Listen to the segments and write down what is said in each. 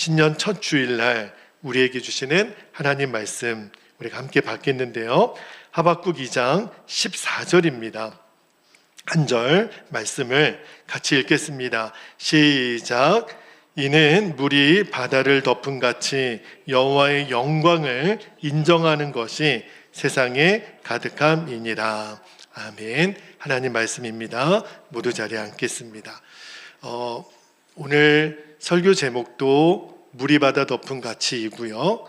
신년 첫 주일날 우리에게 주시는 하나님 말씀 우리가 함께 받겠는데요. 하박국 2장 14절입니다. 한 절 말씀을 같이 읽겠습니다. 시작. 이는 물이 바다를 덮은 같이 여호와의 영광을 인정하는 것이 세상에 가득함이니라. 아멘. 하나님 말씀입니다. 모두 자리에 앉겠습니다. 오늘 설교 제목도 물이 바다 덮은 같이이고요.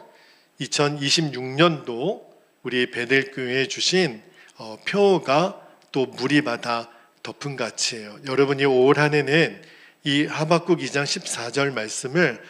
2026년도 우리 베델교회에 주신 표어가 또 물이 바다 덮은 같이예요. 여러분이 올 한 해는 이 하박국 2장 14절 말씀을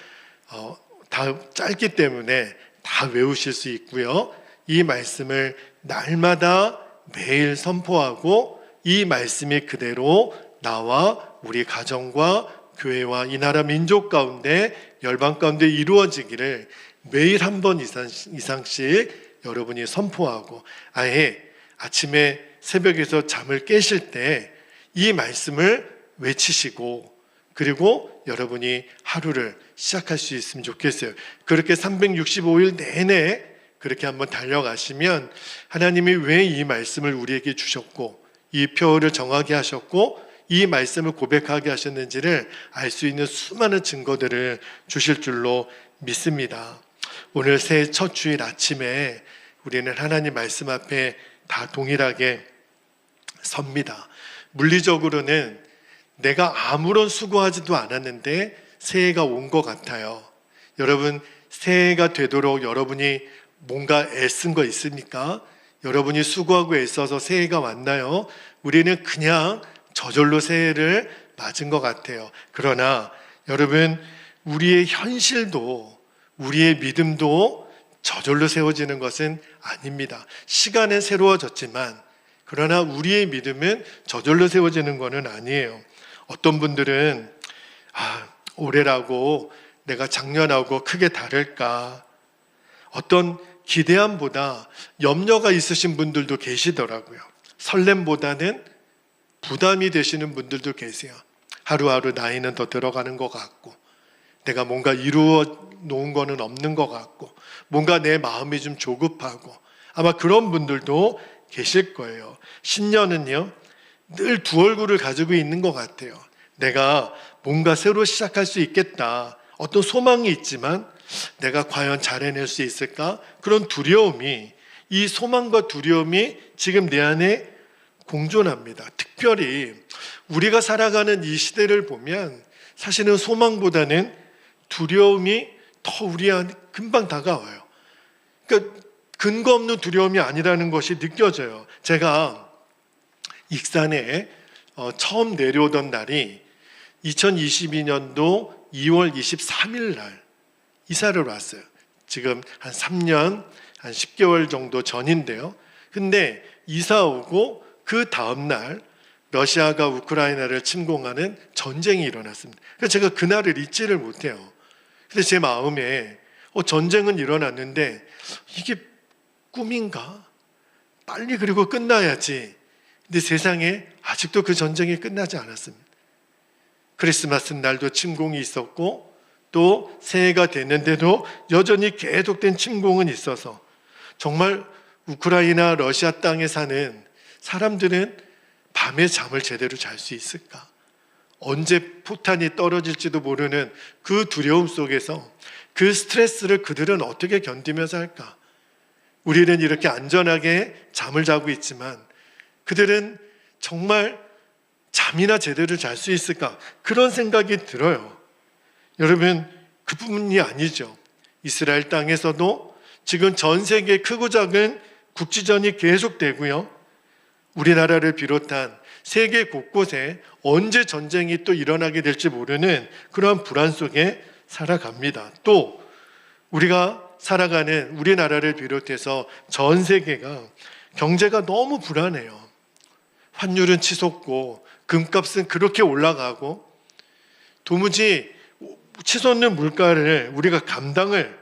다 짧기 때문에 다 외우실 수 있고요. 이 말씀을 날마다 매일 선포하고 이 말씀이 그대로 나와 우리 가정과 교회와 이 나라 민족 가운데 열방 가운데 이루어지기를 매일 한 번 이상씩 여러분이 선포하고 아예 아침에 새벽에서 잠을 깨실 때 이 말씀을 외치시고 그리고 여러분이 하루를 시작할 수 있으면 좋겠어요. 그렇게 365일 내내 그렇게 한번 달려가시면 하나님이 왜 이 말씀을 우리에게 주셨고 이 표를 정하게 하셨고 이 말씀을 고백하게 하셨는지를 알 수 있는 수많은 증거들을 주실 줄로 믿습니다. 오늘 새해 첫 주일 아침에 우리는 하나님 말씀 앞에 다 동일하게 섭니다. 물리적으로는 내가 아무런 수고하지도 않았는데 새해가 온 것 같아요. 여러분, 새해가 되도록 여러분이 뭔가 애쓴 거 있습니까? 여러분이 수고하고 애써서 새해가 왔나요? 우리는 그냥 저절로 새해를 맞은 것 같아요. 그러나 여러분, 우리의 현실도 우리의 믿음도 저절로 세워지는 것은 아닙니다. 시간은 새로워졌지만 그러나 우리의 믿음은 저절로 세워지는 것은 아니에요. 어떤 분들은 올해라고 내가 작년하고 크게 다를까? 어떤 기대함보다 염려가 있으신 분들도 계시더라고요. 설렘보다는 부담이 되시는 분들도 계세요. 하루하루 나이는 더 들어가는 것 같고 내가 뭔가 이루어 놓은 거는 없는 것 같고 뭔가 내 마음이 좀 조급하고 아마 그런 분들도 계실 거예요. 신년은요 늘 두 얼굴을 가지고 있는 것 같아요. 내가 뭔가 새로 시작할 수 있겠다. 어떤 소망이 있지만 내가 과연 잘 해낼 수 있을까? 그런 두려움이 이 소망과 두려움이 지금 내 안에 공존합니다. 특별히 우리가 살아가는 이 시대를 보면 사실은 소망보다는 두려움이 더 우리 안에 금방 다가와요. 그러니까 근거 없는 두려움이 아니라는 것이 느껴져요. 제가 익산에 처음 내려오던 날이 2022년도 2월 23일 날 이사를 왔어요. 지금 한 3년, 한 10개월 정도 전인데요. 근데 이사 오고 그 다음 날 러시아가 우크라이나를 침공하는 전쟁이 일어났습니다. 그래서 제가 그날을 잊지를 못해요. 근데 제 마음에 전쟁은 일어났는데 이게 꿈인가? 빨리 그리고 끝나야지. 근데 세상에 아직도 그 전쟁이 끝나지 않았습니다. 크리스마스 날도 침공이 있었고 또 새해가 됐는데도 여전히 계속된 침공은 있어서 정말 우크라이나 러시아 땅에 사는 사람들은 밤에 잠을 제대로 잘 수 있을까? 언제 포탄이 떨어질지도 모르는 그 두려움 속에서 그 스트레스를 그들은 어떻게 견디며 살까? 우리는 이렇게 안전하게 잠을 자고 있지만 그들은 정말 잠이나 제대로 잘 수 있을까? 그런 생각이 들어요. 여러분, 그뿐이 아니죠. 이스라엘 땅에서도 지금 전 세계 크고 작은 국지전이 계속되고요. 우리나라를 비롯한 세계 곳곳에 언제 전쟁이 또 일어나게 될지 모르는 그러한 불안 속에 살아갑니다. 또 우리가 살아가는 우리나라를 비롯해서 전 세계가 경제가 너무 불안해요. 환율은 치솟고 금값은 그렇게 올라가고 도무지 치솟는 물가를 우리가 감당을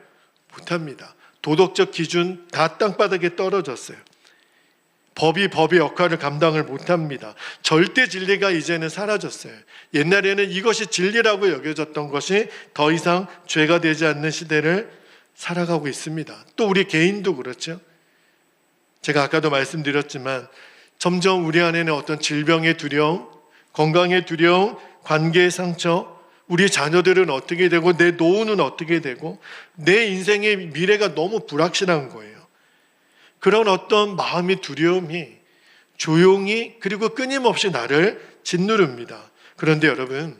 못합니다. 도덕적 기준 다 땅바닥에 떨어졌어요. 법이 법의 역할을 감당을 못합니다. 절대 진리가 이제는 사라졌어요. 옛날에는 이것이 진리라고 여겨졌던 것이 더 이상 죄가 되지 않는 시대를 살아가고 있습니다. 또 우리 개인도 그렇죠. 제가 아까도 말씀드렸지만 점점 우리 안에는 어떤 질병의 두려움, 건강의 두려움, 관계의 상처, 우리 자녀들은 어떻게 되고 내 노후는 어떻게 되고 내 인생의 미래가 너무 불확실한 거예요. 그런 어떤 마음의 두려움이 조용히 그리고 끊임없이 나를 짓누릅니다. 그런데 여러분,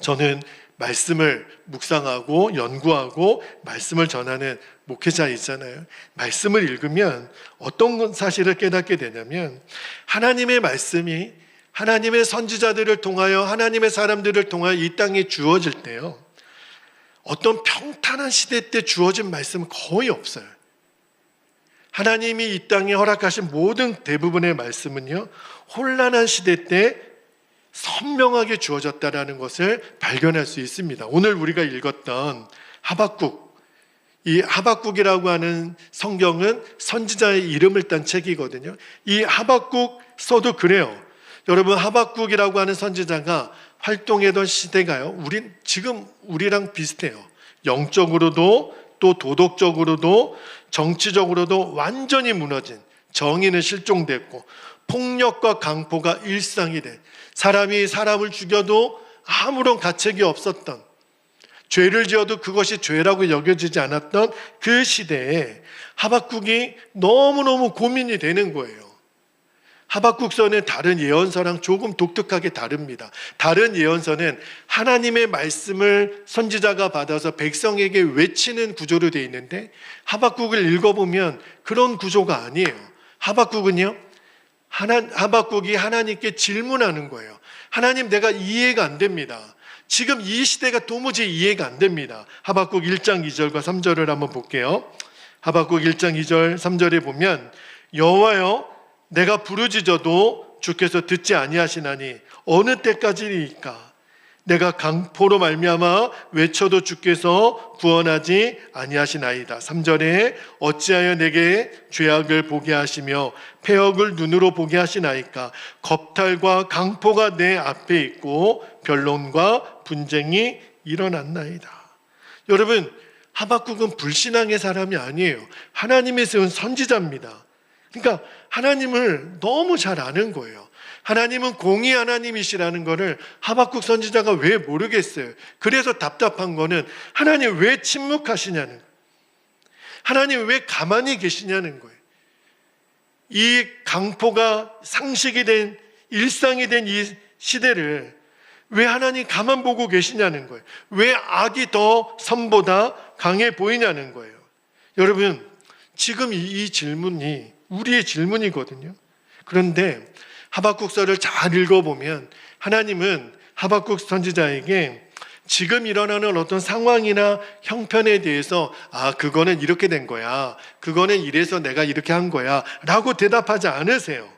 저는 말씀을 묵상하고 연구하고 말씀을 전하는 목회자이잖아요. 말씀을 읽으면 어떤 사실을 깨닫게 되냐면 하나님의 말씀이 하나님의 선지자들을 통하여 하나님의 사람들을 통하여 이 땅에 주어질 때요, 어떤 평탄한 시대 때 주어진 말씀은 거의 없어요. 하나님이 이 땅에 허락하신 모든 대부분의 말씀은요, 혼란한 시대 때 선명하게 주어졌다라는 것을 발견할 수 있습니다. 오늘 우리가 읽었던 하박국, 이 하박국이라고 하는 성경은 선지자의 이름을 딴 책이거든요. 이 하박국서도 그래요. 여러분, 하박국이라고 하는 선지자가 활동했던 시대가요, 지금 우리랑 비슷해요. 영적으로도 또 도덕적으로도 정치적으로도 완전히 무너진, 정의는 실종됐고 폭력과 강포가 일상이 된, 사람이 사람을 죽여도 아무런 가책이 없었던, 죄를 지어도 그것이 죄라고 여겨지지 않았던 그 시대에 하박국이 너무너무 고민이 되는 거예요. 하박국서는 다른 예언서랑 조금 독특하게 다릅니다. 다른 예언서는 하나님의 말씀을 선지자가 받아서 백성에게 외치는 구조로 되어 있는데 하박국을 읽어보면 그런 구조가 아니에요. 하박국은요, 하박국이 하나님께 질문하는 거예요. 하나님, 내가 이해가 안 됩니다. 지금 이 시대가 도무지 이해가 안 됩니다. 하박국 1장 2절과 3절을 한번 볼게요. 하박국 1장 2절 3절에 보면 여호와여, 내가 부르짖어도 주께서 듣지 아니하시나니 어느 때까지니까? 내가 강포로 말미암아 외쳐도 주께서 구원하지 아니하시나이다. 3절에 어찌하여 내게 죄악을 보게 하시며 패역을 눈으로 보게 하시나이까? 겁탈과 강포가 내 앞에 있고 변론과 분쟁이 일어났나이다. 여러분, 하박국은 불신앙의 사람이 아니에요. 하나님이 세운 선지자입니다. 그러니까 하나님을 너무 잘 아는 거예요. 하나님은 공의 하나님이시라는 것을 하박국 선지자가 왜 모르겠어요. 그래서 답답한 거는 하나님 왜 침묵하시냐는 거예요. 하나님 왜 가만히 계시냐는 거예요. 이 강포가 상식이 된, 일상이 된 이 시대를 왜 하나님 가만 보고 계시냐는 거예요. 왜 악이 더 선보다 강해 보이냐는 거예요. 여러분, 지금 이 질문이 우리의 질문이거든요. 그런데 하박국서를 잘 읽어보면 하나님은 하박국 선지자에게 지금 일어나는 어떤 상황이나 형편에 대해서 그거는 이렇게 된 거야, 그거는 이래서 내가 이렇게 한 거야 라고 대답하지 않으세요.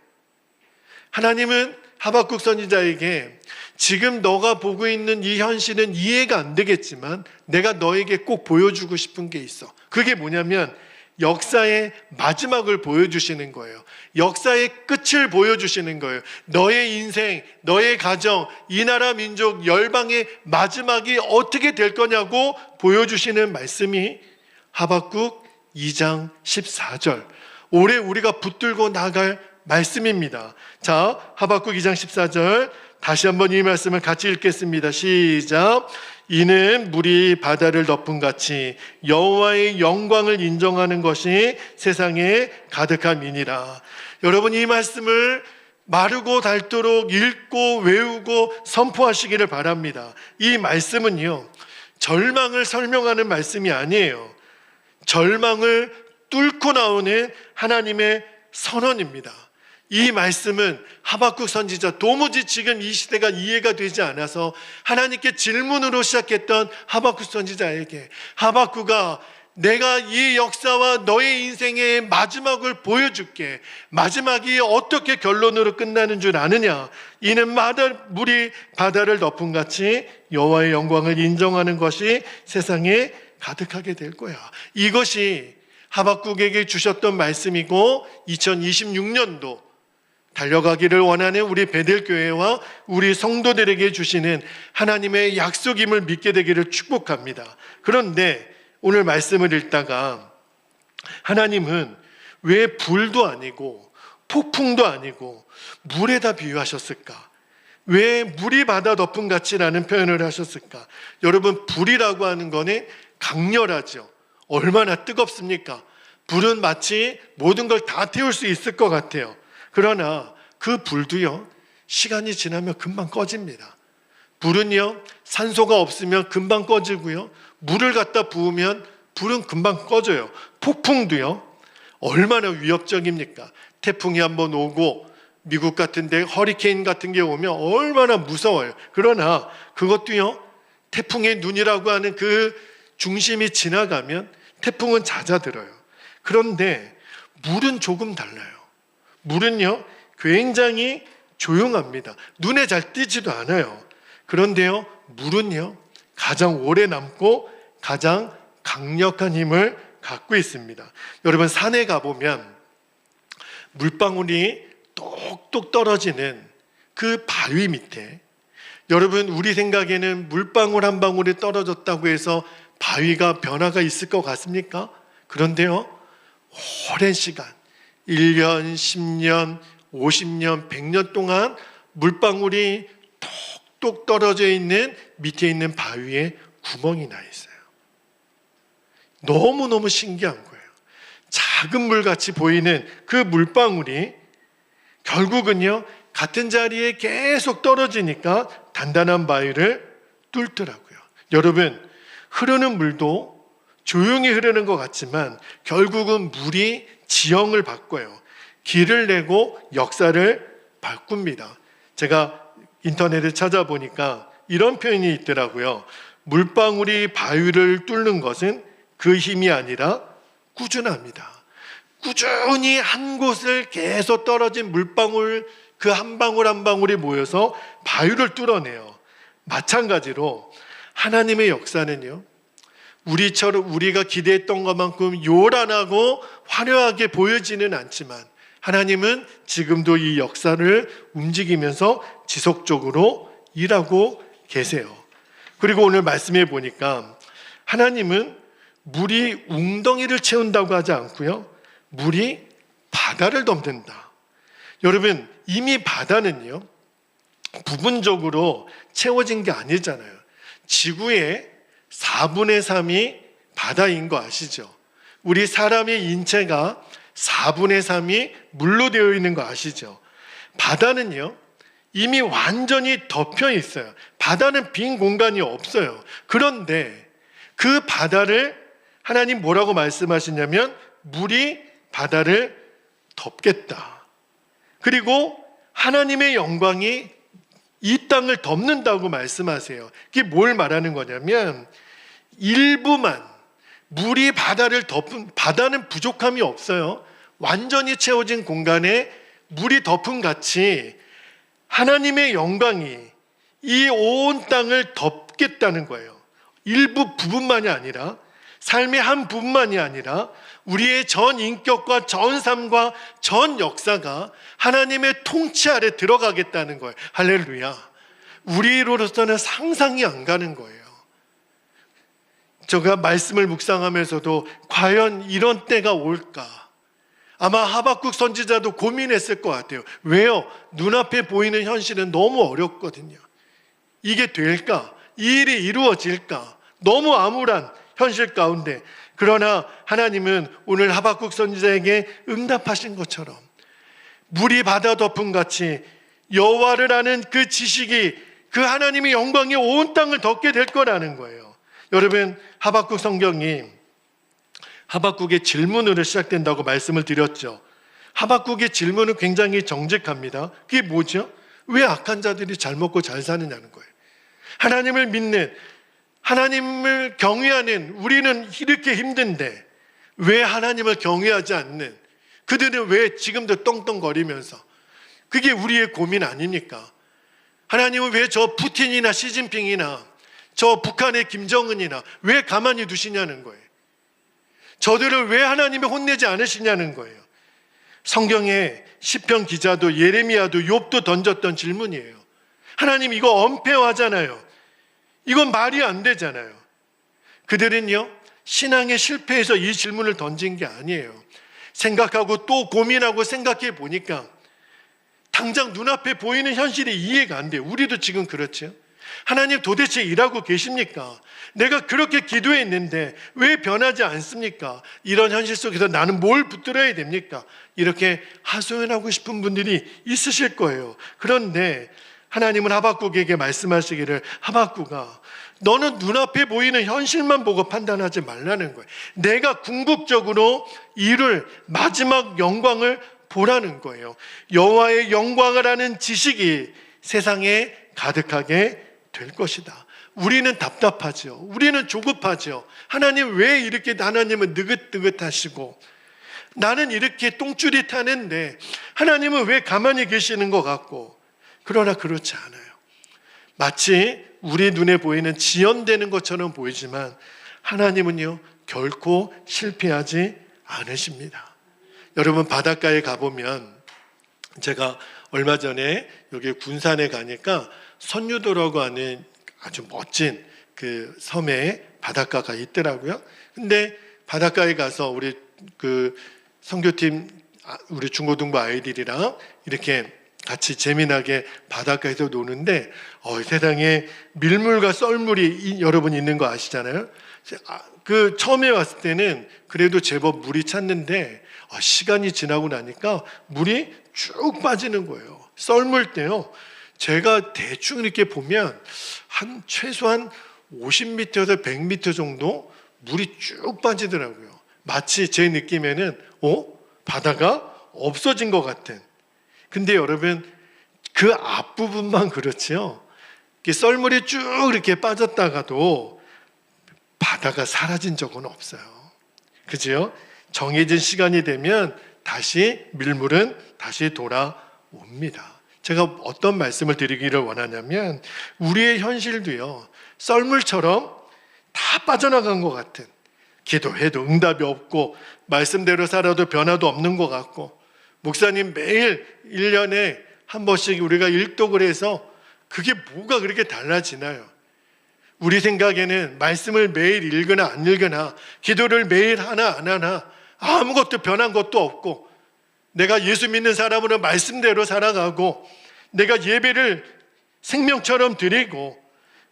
하나님은 하박국 선지자에게 지금 너가 보고 있는 이 현실은 이해가 안 되겠지만 내가 너에게 꼭 보여주고 싶은 게 있어. 그게 뭐냐면 역사의 마지막을 보여주시는 거예요. 역사의 끝을 보여주시는 거예요. 너의 인생, 너의 가정, 이 나라 민족, 열방의 마지막이 어떻게 될 거냐고 보여주시는 말씀이 하박국 2장 14절, 올해 우리가 붙들고 나갈 말씀입니다. 자, 하박국 2장 14절 다시 한번 이 말씀을 같이 읽겠습니다. 시작. 이는 물이 바다를 덮은 같이 여호와의 영광을 인정하는 것이 세상에 가득함이니라. 여러분, 이 말씀을 마르고 닳도록 읽고 외우고 선포하시기를 바랍니다. 이 말씀은요, 절망을 설명하는 말씀이 아니에요. 절망을 뚫고 나오는 하나님의 선언입니다. 이 말씀은 하박국 선지자, 도무지 지금 이 시대가 이해가 되지 않아서 하나님께 질문으로 시작했던 하박국 선지자에게, 하박국아, 내가 이 역사와 너의 인생의 마지막을 보여줄게. 마지막이 어떻게 결론으로 끝나는 줄 아느냐? 이는 물이 바다를 덮은 같이 여호와의 영광을 인정하는 것이 세상에 가득하게 될 거야. 이것이 하박국에게 주셨던 말씀이고 2026년도 달려가기를 원하는 우리 베델교회와 우리 성도들에게 주시는 하나님의 약속임을 믿게 되기를 축복합니다. 그런데 오늘 말씀을 읽다가 하나님은 왜 불도 아니고 폭풍도 아니고 물에다 비유하셨을까? 왜 물이 바다 덮은 같이라는 표현을 하셨을까? 여러분, 불이라고 하는 거는 강렬하죠. 얼마나 뜨겁습니까? 불은 마치 모든 걸 다 태울 수 있을 것 같아요. 그러나 그 불도요, 시간이 지나면 금방 꺼집니다. 불은요, 산소가 없으면 금방 꺼지고요, 물을 갖다 부으면 불은 금방 꺼져요. 폭풍도요, 얼마나 위협적입니까? 태풍이 한번 오고 미국 같은 데 허리케인 같은 게 오면 얼마나 무서워요. 그러나 그것도요, 태풍의 눈이라고 하는 그 중심이 지나가면 태풍은 잦아들어요. 그런데 물은 조금 달라요. 물은요, 굉장히 조용합니다. 눈에 잘 띄지도 않아요. 그런데요, 물은요, 가장 오래 남고 가장 강력한 힘을 갖고 있습니다. 여러분, 산에 가보면 물방울이 똑똑 떨어지는 그 바위 밑에, 여러분, 우리 생각에는 물방울 한 방울이 떨어졌다고 해서 바위가 변화가 있을 것 같습니까? 그런데요, 오랜 시간, 1년, 10년, 50년, 100년 동안 물방울이 톡톡 떨어져 있는 밑에 있는 바위에 구멍이 나 있어요. 너무너무 신기한 거예요. 작은 물같이 보이는 그 물방울이 결국은요, 같은 자리에 계속 떨어지니까 단단한 바위를 뚫더라고요. 여러분, 흐르는 물도 조용히 흐르는 것 같지만 결국은 물이 지형을 바꿔요. 길을 내고 역사를 바꿉니다. 제가 인터넷에 찾아보니까 이런 표현이 있더라고요. 물방울이 바위를 뚫는 것은 그 힘이 아니라 꾸준합니다. 꾸준히 한 곳을 계속 떨어진 물방울, 그 한 방울 한 방울이 모여서 바위를 뚫어내요. 마찬가지로 하나님의 역사는요, 우리가 기대했던 것만큼 요란하고 화려하게 보여지는 않지만 하나님은 지금도 이 역사를 움직이면서 지속적으로 일하고 계세요. 그리고 오늘 말씀해 보니까 하나님은 물이 웅덩이를 채운다고 하지 않고요, 물이 바다를 덮는다. 여러분, 이미 바다는요, 부분적으로 채워진 게 아니잖아요. 지구의 4분의 3이 바다인 거 아시죠? 우리 사람의 인체가 4분의 3이 물로 되어 있는 거 아시죠? 바다는요, 이미 완전히 덮여 있어요. 바다는 빈 공간이 없어요. 그런데 그 바다를 하나님 뭐라고 말씀하시냐면 물이 바다를 덮겠다. 그리고 하나님의 영광이 이 땅을 덮는다고 말씀하세요. 그게 뭘 말하는 거냐면 일부만, 물이 바다를 덮은, 바다는 부족함이 없어요. 완전히 채워진 공간에 물이 덮은 같이 하나님의 영광이 이 온 땅을 덮겠다는 거예요. 일부 부분만이 아니라, 삶의 한 부분만이 아니라 우리의 전 인격과 전 삶과 전 역사가 하나님의 통치 아래 들어가겠다는 거예요. 할렐루야. 우리로서는 상상이 안 가는 거예요. 제가 말씀을 묵상하면서도 과연 이런 때가 올까? 아마 하박국 선지자도 고민했을 것 같아요. 왜요? 눈앞에 보이는 현실은 너무 어렵거든요. 이게 될까? 이 일이 이루어질까? 너무 암울한 현실 가운데, 그러나 하나님은 오늘 하박국 선지자에게 응답하신 것처럼 물이 바다 덮음 같이 여호와를 아는 그 지식이, 그 하나님의 영광이 온 땅을 덮게 될 거라는 거예요. 여러분, 하박국 성경이 하박국의 질문으로 시작된다고 말씀을 드렸죠. 하박국의 질문은 굉장히 정직합니다. 그게 뭐죠? 왜 악한 자들이 잘 먹고 잘 사느냐는 거예요. 하나님을 믿는, 하나님을 경외하는 우리는 이렇게 힘든데 왜 하나님을 경외하지 않는 그들은 왜 지금도 떵떵거리면서, 그게 우리의 고민 아닙니까? 하나님은 왜 저 푸틴이나 시진핑이나 저 북한의 김정은이나 왜 가만히 두시냐는 거예요. 저들을 왜 하나님이 혼내지 않으시냐는 거예요. 성경의 시편 기자도 예레미야도 욥도 던졌던 질문이에요. 하나님, 이거 엄폐하잖아요. 이건 말이 안 되잖아요. 그들은요, 신앙의 실패에서 이 질문을 던진 게 아니에요. 생각하고 또 고민하고 생각해 보니까 당장 눈앞에 보이는 현실이 이해가 안 돼요. 우리도 지금 그렇죠. 하나님, 도대체 일하고 계십니까? 내가 그렇게 기도했는데 왜 변하지 않습니까? 이런 현실 속에서 나는 뭘 붙들어야 됩니까? 이렇게 하소연하고 싶은 분들이 있으실 거예요. 그런데 하나님은 하박국에게 말씀하시기를, 하박국아, 너는 눈앞에 보이는 현실만 보고 판단하지 말라는 거예요. 내가 궁극적으로 이룰 마지막 영광을 보라는 거예요. 여호와의 영광을 아는 지식이 세상에 가득하게 될 것이다. 우리는 답답하죠. 우리는 조급하죠. 하나님, 왜 이렇게 하나님은 느긋느긋하시고 나는 이렇게 똥줄이 타는데 하나님은 왜 가만히 계시는 것 같고. 그러나 그렇지 않아요. 마치 우리 눈에 보이는 지연되는 것처럼 보이지만 하나님은요, 결코 실패하지 않으십니다. 여러분, 바닷가에 가보면, 제가 얼마 전에 여기 군산에 가니까 선유도라고 하는 아주 멋진 그 섬에 바닷가가 있더라고요. 근데 바닷가에 가서 우리 그 선교팀, 우리 중고등부 아이들이랑 이렇게 같이 재미나게 바닷가에서 노는데 세상에 밀물과 썰물이 여러분 있는 거 아시잖아요. 그 처음에 왔을 때는 그래도 제법 물이 찼는데 시간이 지나고 나니까 물이 쭉 빠지는 거예요. 썰물 때요, 제가 대충 이렇게 보면 한 최소한 50m에서 100m 정도 물이 쭉 빠지더라고요. 마치 제 느낌에는 바다가 없어진 것 같은. 근데 여러분, 그 앞부분만 그렇지요. 썰물이 쭉 이렇게 빠졌다가도 바다가 사라진 적은 없어요. 그죠? 정해진 시간이 되면 다시 밀물은 다시 돌아옵니다. 제가 어떤 말씀을 드리기를 원하냐면, 우리의 현실도요, 썰물처럼 다 빠져나간 것 같은, 기도해도 응답이 없고 말씀대로 살아도 변화도 없는 것 같고, 목사님 매일 1년에 한 번씩 우리가 일독을 해서 그게 뭐가 그렇게 달라지나요? 우리 생각에는 말씀을 매일 읽거나 안 읽거나 기도를 매일 하나 안 하나 아무것도 변한 것도 없고, 내가 예수 믿는 사람으로 말씀대로 살아가고 내가 예배를 생명처럼 드리고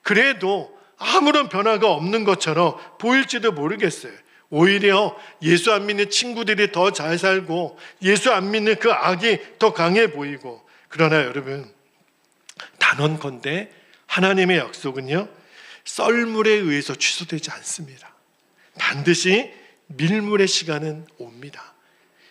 그래도 아무런 변화가 없는 것처럼 보일지도 모르겠어요. 오히려 예수 안 믿는 친구들이 더 잘 살고 예수 안 믿는 그 악이 더 강해 보이고. 그러나 여러분, 단언컨대 하나님의 약속은요, 썰물에 의해서 취소되지 않습니다. 반드시 밀물의 시간은 옵니다.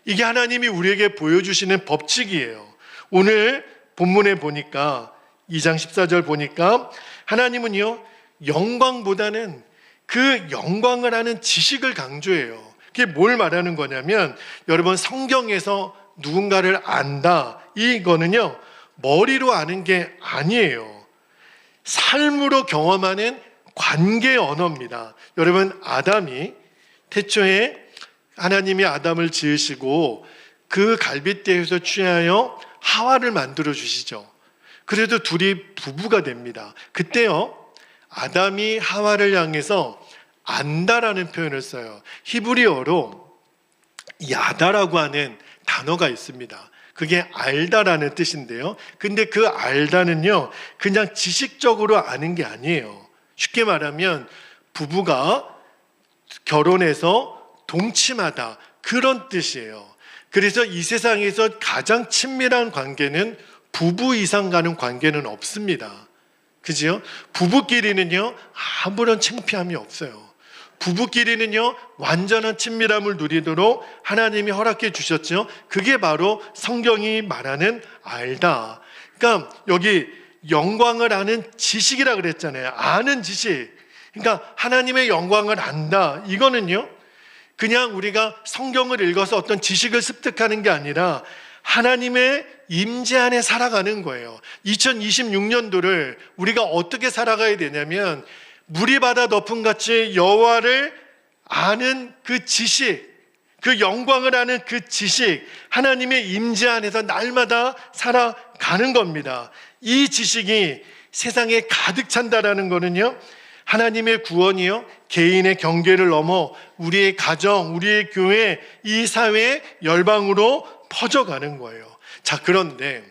이게 하나님이 우리에게 보여주시는 법칙이에요. 오늘 본문에 보니까 2장 14절 보니까 하나님은요, 영광보다는 그 영광을 아는 지식을 강조해요. 그게 뭘 말하는 거냐면, 여러분, 성경에서 누군가를 안다, 이거는요 머리로 아는 게 아니에요. 삶으로 경험하는 관계 언어입니다. 여러분, 아담이 태초에 하나님이 아담을 지으시고 그 갈빗대에서 취하여 하와를 만들어 주시죠. 그래도 둘이 부부가 됩니다. 그때요, 아담이 하와를 향해서 안다라는 표현을 써요. 히브리어로 야다라고 하는 단어가 있습니다. 그게 알다라는 뜻인데요. 근데 그 알다는요, 그냥 지식적으로 아는 게 아니에요. 쉽게 말하면 부부가 결혼해서 동침하다, 그런 뜻이에요. 그래서 이 세상에서 가장 친밀한 관계는 부부 이상 가는 관계는 없습니다. 그죠? 부부끼리는요, 아무런 창피함이 없어요. 부부끼리는요, 완전한 친밀함을 누리도록 하나님이 허락해 주셨죠. 그게 바로 성경이 말하는 알다. 그러니까 여기 영광을 아는 지식이라 그랬잖아요. 아는 지식. 그러니까 하나님의 영광을 안다, 이거는요, 그냥 우리가 성경을 읽어서 어떤 지식을 습득하는 게 아니라 하나님의 임재 안에 살아가는 거예요. 2026년도를 우리가 어떻게 살아가야 되냐면, 물이 바다 덮음같이 여호와를 아는 그 지식, 그 영광을 아는 그 지식, 하나님의 임재 안에서 날마다 살아가는 겁니다. 이 지식이 세상에 가득 찬다라는 거는요, 하나님의 구원이요, 개인의 경계를 넘어 우리의 가정, 우리의 교회, 이 사회, 열방으로 퍼져가는 거예요. 자, 그런데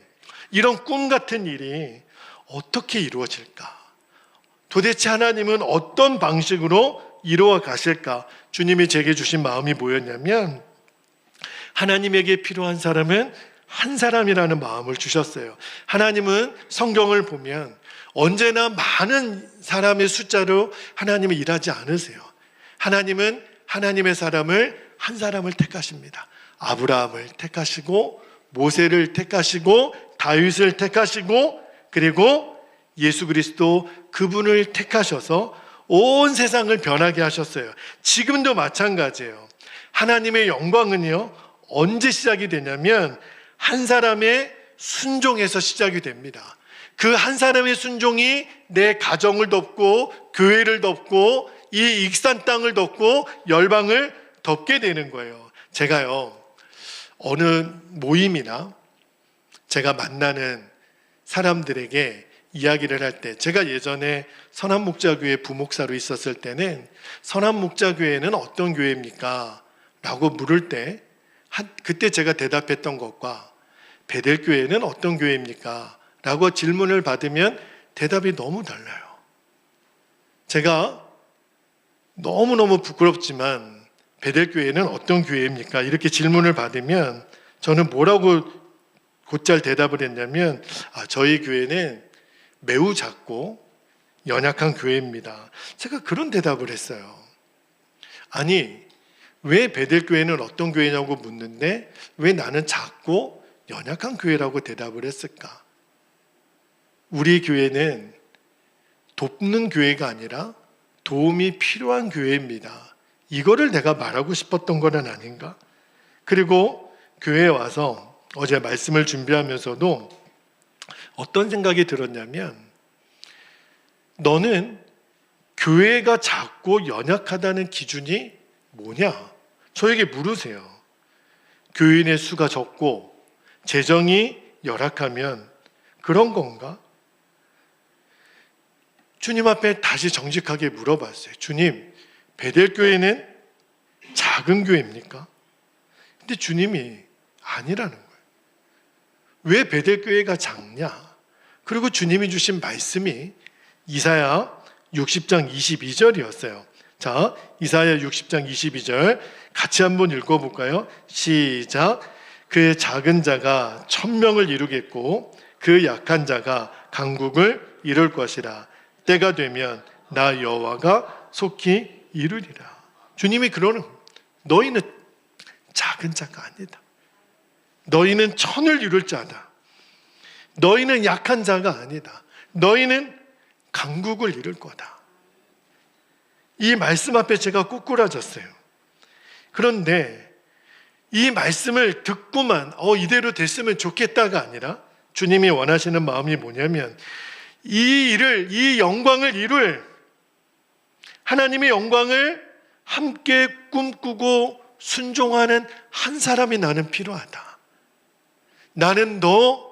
이런 꿈 같은 일이 어떻게 이루어질까? 도대체 하나님은 어떤 방식으로 이루어 가실까? 주님이 제게 주신 마음이 뭐였냐면, 하나님에게 필요한 사람은 한 사람이라는 마음을 주셨어요. 하나님은 성경을 보면 언제나 많은 사람의 숫자로 하나님은 일하지 않으세요. 하나님은 하나님의 사람을 한 사람을 택하십니다. 아브라함을 택하시고, 모세를 택하시고, 다윗을 택하시고, 그리고 예수 그리스도 그분을 택하셔서 온 세상을 변하게 하셨어요. 지금도 마찬가지예요. 하나님의 영광은요, 언제 시작이 되냐면 한 사람의 순종에서 시작이 됩니다. 그 한 사람의 순종이 내 가정을 덮고, 교회를 덮고, 이 익산 땅을 덮고, 열방을 덮게 되는 거예요. 제가요, 어느 모임이나 제가 만나는 사람들에게 이야기를 할 때, 제가 예전에 선한목자교회 부목사로 있었을 때는 선한목자교회는 어떤 교회입니까? 라고 물을 때 그때 제가 대답했던 것과 베델교회는 어떤 교회입니까? 라고 질문을 받으면 대답이 너무 달라요. 제가 너무너무 부끄럽지만 베델교회는 어떤 교회입니까? 이렇게 질문을 받으면 저는 뭐라고 곧잘 대답을 했냐면, 저희 교회는 매우 작고 연약한 교회입니다. 제가 그런 대답을 했어요. 아니, 왜 베델교회는 어떤 교회냐고 묻는데 왜 나는 작고 연약한 교회라고 대답을 했을까? 우리 교회는 돕는 교회가 아니라 도움이 필요한 교회입니다. 이거를 내가 말하고 싶었던 건 아닌가? 그리고 교회에 와서 어제 말씀을 준비하면서도 어떤 생각이 들었냐면, 너는 교회가 작고 연약하다는 기준이 뭐냐? 저에게 물으세요. 교인의 수가 적고 재정이 열악하면 그런 건가? 주님 앞에 다시 정직하게 물어봤어요. 주님, 베델교회는 작은 교회입니까? 근데 주님이 아니라는 거예요. 왜 베델교회가 작냐? 그리고 주님이 주신 말씀이 이사야 60장 22절이었어요. 자, 이사야 60장 22절 같이 한번 읽어볼까요? 시작. 그 작은 자가 1000명을 이루겠고 그 약한 자가 강국을 이룰 것이라. 때가 되면 나 여호와가 속히 이루리라. 주님이 그러는, 너희는 작은 자가 아니다. 너희는 1000을 이룰 자다. 너희는 약한 자가 아니다. 너희는 강국을 이룰 거다. 이 말씀 앞에 제가 꼬꾸라졌어요. 그런데 이 말씀을 듣고만 이대로 됐으면 좋겠다가 아니라 주님이 원하시는 마음이 뭐냐면, 이 일을, 이 영광을 이룰, 하나님의 영광을 함께 꿈꾸고 순종하는 한 사람이 나는 필요하다. 나는 너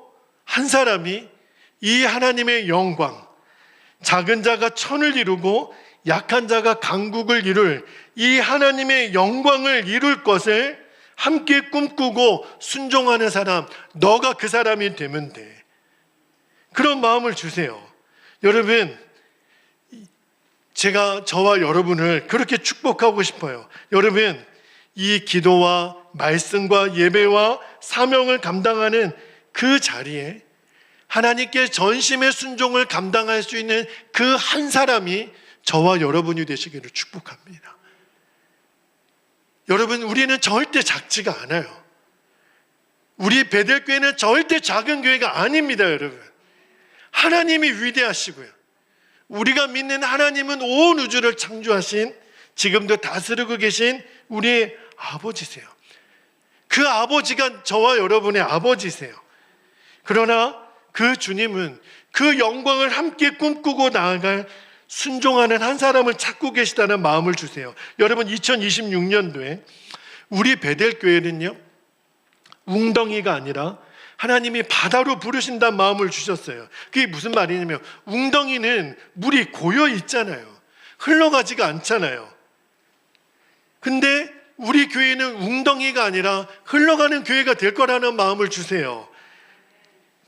한 사람이 이 하나님의 영광, 작은 자가 1000을 이루고 약한 자가 강국을 이룰 이 하나님의 영광을 이룰 것을 함께 꿈꾸고 순종하는 사람, 너가 그 사람이 되면 돼. 그런 마음을 주세요. 여러분, 제가 저와 여러분을 그렇게 축복하고 싶어요. 여러분, 이 기도와 말씀과 예배와 사명을 감당하는 그 자리에 하나님께 전심의 순종을 감당할 수 있는 그 한 사람이 저와 여러분이 되시기를 축복합니다. 여러분, 우리는 절대 작지가 않아요. 우리 베델교회는 절대 작은 교회가 아닙니다, 여러분. 하나님이 위대하시고요. 우리가 믿는 하나님은 온 우주를 창조하신, 지금도 다스리고 계신 우리의 아버지세요. 그 아버지가 저와 여러분의 아버지세요. 그러나 그 주님은 그 영광을 함께 꿈꾸고 나아갈 순종하는 한 사람을 찾고 계시다는 마음을 주세요. 여러분, 2026년도에 우리 베델교회는요, 웅덩이가 아니라 하나님이 바다로 부르신다는 마음을 주셨어요. 그게 무슨 말이냐면, 웅덩이는 물이 고여 있잖아요. 흘러가지가 않잖아요. 근데 우리 교회는 웅덩이가 아니라 흘러가는 교회가 될 거라는 마음을 주세요.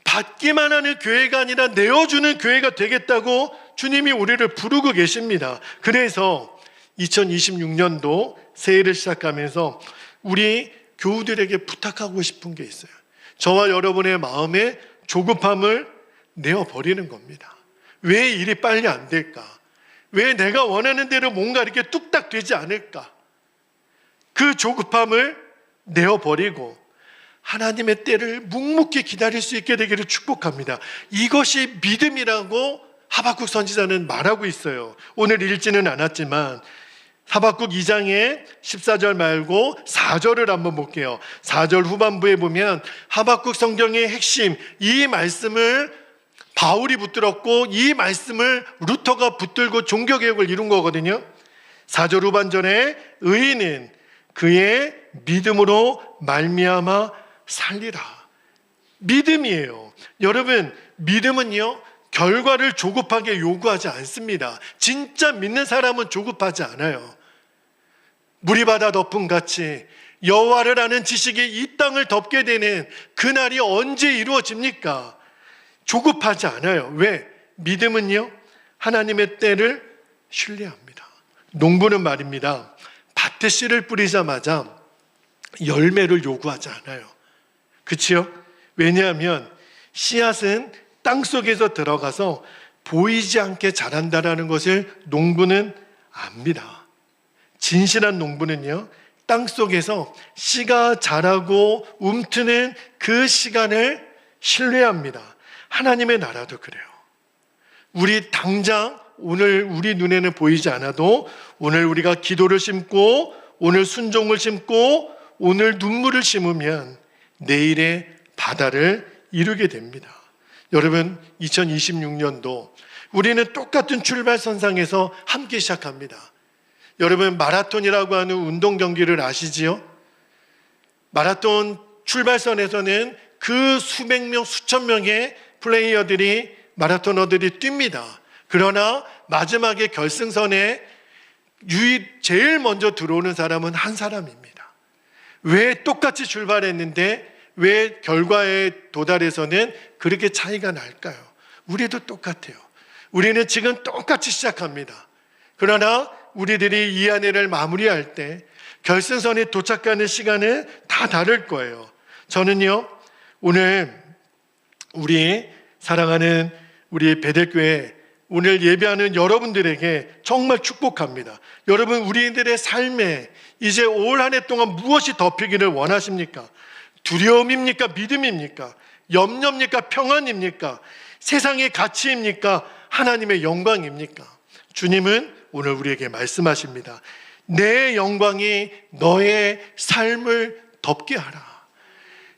받기만 하는 교회가 아니라 내어주는 교회가 되겠다고 주님이 우리를 부르고 계십니다. 그래서 2026년도 새해를 시작하면서 우리 교우들에게 부탁하고 싶은 게 있어요. 저와 여러분의 마음에 조급함을 내어버리는 겁니다. 왜 일이 빨리 안 될까? 왜 내가 원하는 대로 뭔가 이렇게 뚝딱 되지 않을까? 그 조급함을 내어버리고 하나님의 때를 묵묵히 기다릴 수 있게 되기를 축복합니다. 이것이 믿음이라고 하박국 선지자는 말하고 있어요. 오늘 읽지는 않았지만 하박국 2장의 14절 말고 4절을 한번 볼게요. 4절 후반부에 보면 하박국 성경의 핵심, 이 말씀을 바울이 붙들었고 이 말씀을 루터가 붙들고 종교개혁을 이룬 거거든요. 4절 후반절에 의인은 그의 믿음으로 말미암아 살리라. 믿음이에요. 여러분, 믿음은요, 결과를 조급하게 요구하지 않습니다. 진짜 믿는 사람은 조급하지 않아요. 물이 바다 덮음 같이 여호와를 아는 지식이 이 땅을 덮게 되는 그날이 언제 이루어집니까? 조급하지 않아요. 왜? 믿음은요, 하나님의 때를 신뢰합니다. 농부는 말입니다, 밭에 씨를 뿌리자마자 열매를 요구하지 않아요. 그렇죠? 왜냐하면 씨앗은 땅속에서 들어가서 보이지 않게 자란다라는 것을 농부는 압니다. 진실한 농부는요, 땅속에서 씨가 자라고 움트는 그 시간을 신뢰합니다. 하나님의 나라도 그래요. 우리 당장 오늘 우리 눈에는 보이지 않아도 오늘 우리가 기도를 심고 오늘 순종을 심고 오늘 눈물을 심으면 내일의 바다를 이루게 됩니다. 여러분, 2026년도 우리는 똑같은 출발선상에서 함께 시작합니다. 여러분, 마라톤이라고 하는 운동 경기를 아시지요? 마라톤 출발선에서는 그 수백 명, 수천 명의 플레이어들이, 마라토너들이 뜁니다. 그러나 마지막에 결승선에 제일 먼저 들어오는 사람은 한 사람입니다. 왜 똑같이 출발했는데 왜 결과에 도달해서는 그렇게 차이가 날까요? 우리도 똑같아요. 우리는 지금 똑같이 시작합니다. 그러나 우리들이 이 한 해를 마무리할 때 결승선에 도착하는 시간은 다 다를 거예요. 저는요, 오늘 우리 사랑하는 우리 베델교회 오늘 예배하는 여러분들에게 정말 축복합니다. 여러분, 우리들의 삶에 이제 올 한 해 동안 무엇이 덮이기를 원하십니까? 두려움입니까? 믿음입니까? 염려입니까? 평안입니까? 세상의 가치입니까? 하나님의 영광입니까? 주님은 오늘 우리에게 말씀하십니다. 내 영광이 너의 삶을 덮게 하라.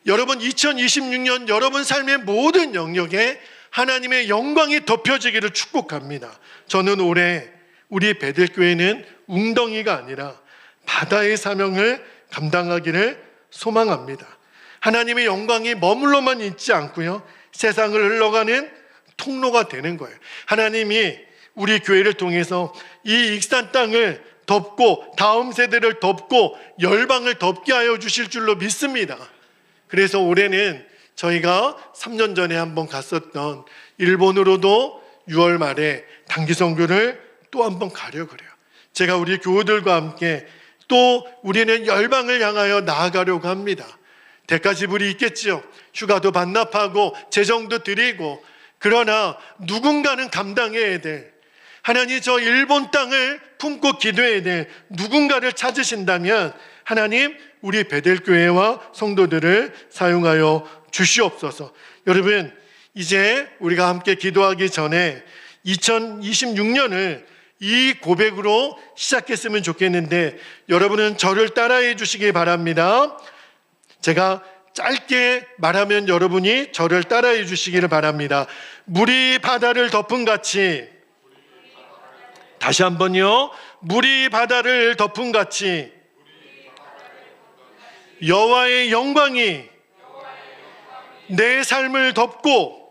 여러분, 2026년 여러분 삶의 모든 영역에 하나님의 영광이 덮여지기를 축복합니다. 저는 올해 우리 베델교회는 웅덩이가 아니라 바다의 사명을 감당하기를 소망합니다. 하나님의 영광이 머물러만 있지 않고요, 세상을 흘러가는 통로가 되는 거예요. 하나님이 우리 교회를 통해서 이 익산 땅을 덮고 다음 세대를 덮고 열방을 덮게 하여 주실 줄로 믿습니다. 그래서 올해는 저희가 3년 전에 한번 갔었던 일본으로도 6월 말에 단기 선교를 또 한번 가려고 그래요. 제가 우리 교우들과 함께 또 우리는 열방을 향하여 나아가려고 합니다. 대가 지불이 있겠지요. 휴가도 반납하고 재정도 드리고, 그러나 누군가는 감당해야 될, 하나님 저 일본 땅을 품고 기도해야 될 누군가를 찾으신다면 하나님 우리 베델교회와 성도들을 사용하여 주시옵소서. 여러분, 이제 우리가 함께 기도하기 전에 2026년을 이 고백으로 시작했으면 좋겠는데 여러분은 저를 따라해 주시기 바랍니다. 제가 짧게 말하면 여러분이 저를 따라해 주시기를 바랍니다. 물이 바다를 덮은 같이 다시 한번요. 물이 바다를 덮은 같이 여호와의 영광이 내 삶을 덮고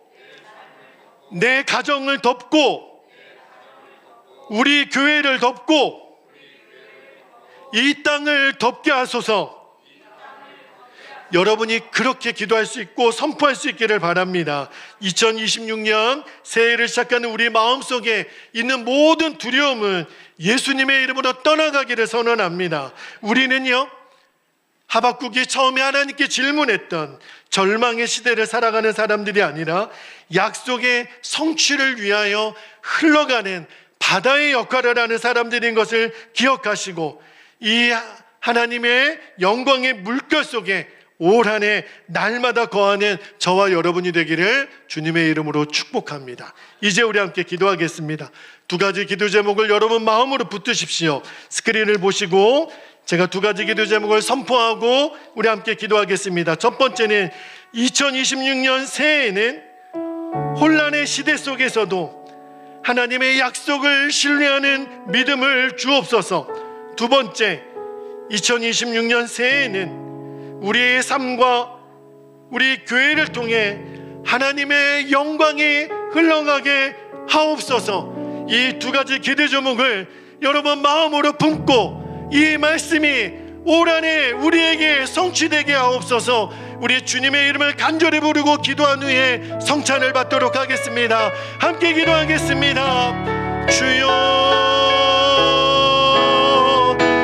내 가정을 덮고 우리 교회를 덮고 이 땅을 덮게 하소서. 여러분이 그렇게 기도할 수 있고 선포할 수 있기를 바랍니다. 2026년 새해를 시작하는 우리 마음속에 있는 모든 두려움은 예수님의 이름으로 떠나가기를 선언합니다. 우리는요, 하박국이 처음에 하나님께 질문했던 절망의 시대를 살아가는 사람들이 아니라 약속의 성취를 위하여 흘러가는 바다의 역할을 하는 사람들인 것을 기억하시고 이 하나님의 영광의 물결 속에 올 한 해 날마다 거하는 저와 여러분이 되기를 주님의 이름으로 축복합니다. 이제 우리 함께 기도하겠습니다. 두 가지 기도 제목을 여러분 마음으로 붙드십시오. 스크린을 보시고 제가 두 가지 기도 제목을 선포하고 우리 함께 기도하겠습니다. 첫 번째는 2026년 새해에는 혼란의 시대 속에서도 하나님의 약속을 신뢰하는 믿음을 주옵소서. 두 번째, 2026년 새해에는 우리의 삶과 우리 교회를 통해 하나님의 영광이 흘러가게 하옵소서. 이 두 가지 기도 제목을 여러분 마음으로 품고 이 말씀이 올 한 해 우리에게 성취되게 하옵소서. 우리 주님의 이름을 간절히 부르고 기도한 후에 성찬을 받도록 하겠습니다. 함께 기도하겠습니다. 주여